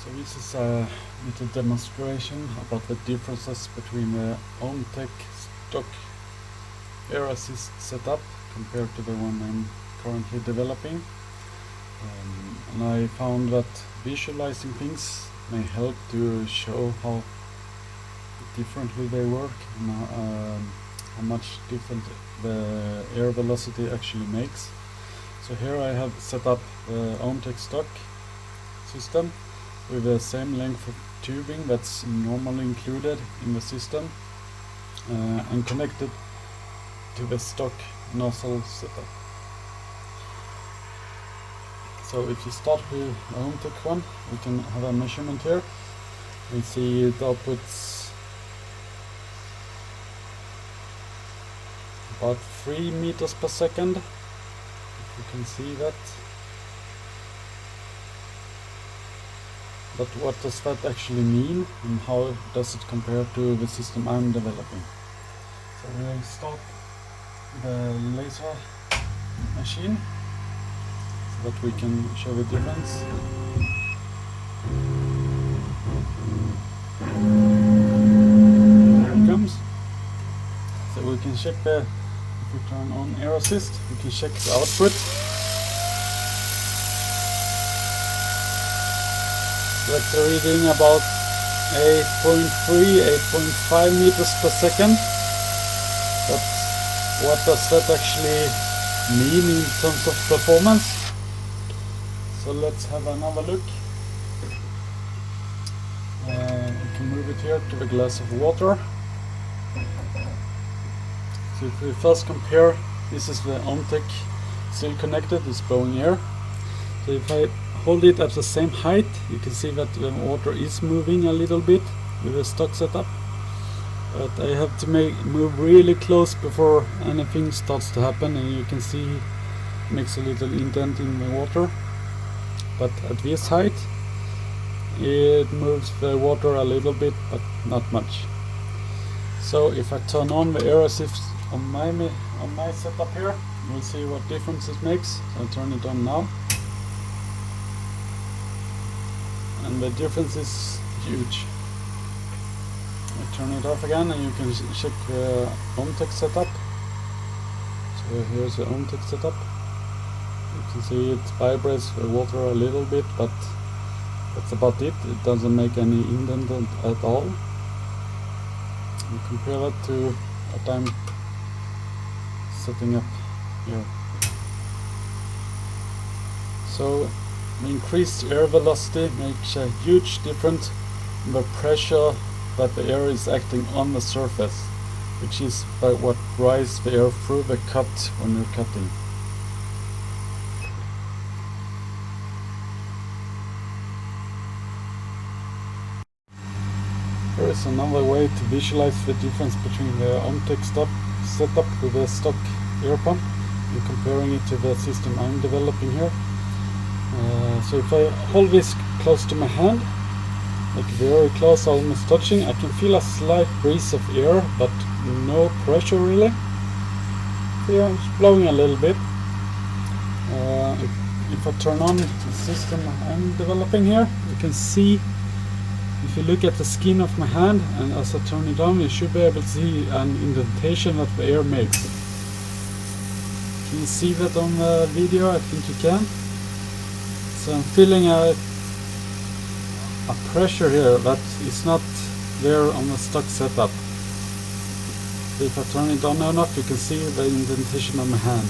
So this is a little demonstration about the differences between the Omtech stock air assist setup compared to the one I'm currently developing. And I found that visualizing things may help to show how differently they work and how much different the air velocity actually makes. So here I have set up the Omtech stock system with the same length of tubing that's normally included in the system and connected to the stock nozzle setup. So if you start with the Omtech one, we can have a measurement here. We see it outputs about 3 meters per second, if you can see that. But what does that actually mean, and how does it compare to the system I'm developing? So we'll start the laser machine so that we can show the difference. There it comes. So we can check if we turn on air assist, we can check the output. That's a reading about 8.3, 8.5 meters per second. But what does that actually mean in terms of performance? So let's have another look. We can move it here to the glass of water. So if we first compare, this is the Omtech still connected, it's blowing air. So if I hold it at the same height, you can see that the water is moving a little bit with the stock setup. But I have to move really close before anything starts to happen, and you can see it makes a little indent in the water. But at this height, it moves the water a little bit, but not much. So if I turn on the air assist on my setup here, we'll see what difference it makes. I'll turn it on now. And the difference is huge. I turn it off again and you can check the Omtech setup. So here's the Omtech setup. You can see it vibrates the water a little bit, but that's about it. It doesn't make any indent at all. You compare that to what I'm setting up here. So the increased air velocity makes a huge difference in the pressure that the air is acting on the surface, which is what drives the air through the cut when you're cutting. Here is another way to visualize the difference between the Omtech stock setup with the stock air pump and comparing it to the system I'm developing here. So if I hold this close to my hand, like very close, almost touching, I can feel a slight breeze of air, but no pressure really. Yeah, it's blowing a little bit. If I turn on the system I'm developing here, you can see, if you look at the skin of my hand, and as I turn it on, you should be able to see an indentation that the air makes. Can you see that on the video? I think you can. So I'm feeling a pressure here that is not there on the stock setup. So if I turn it on or not, you can see the indentation on my hand.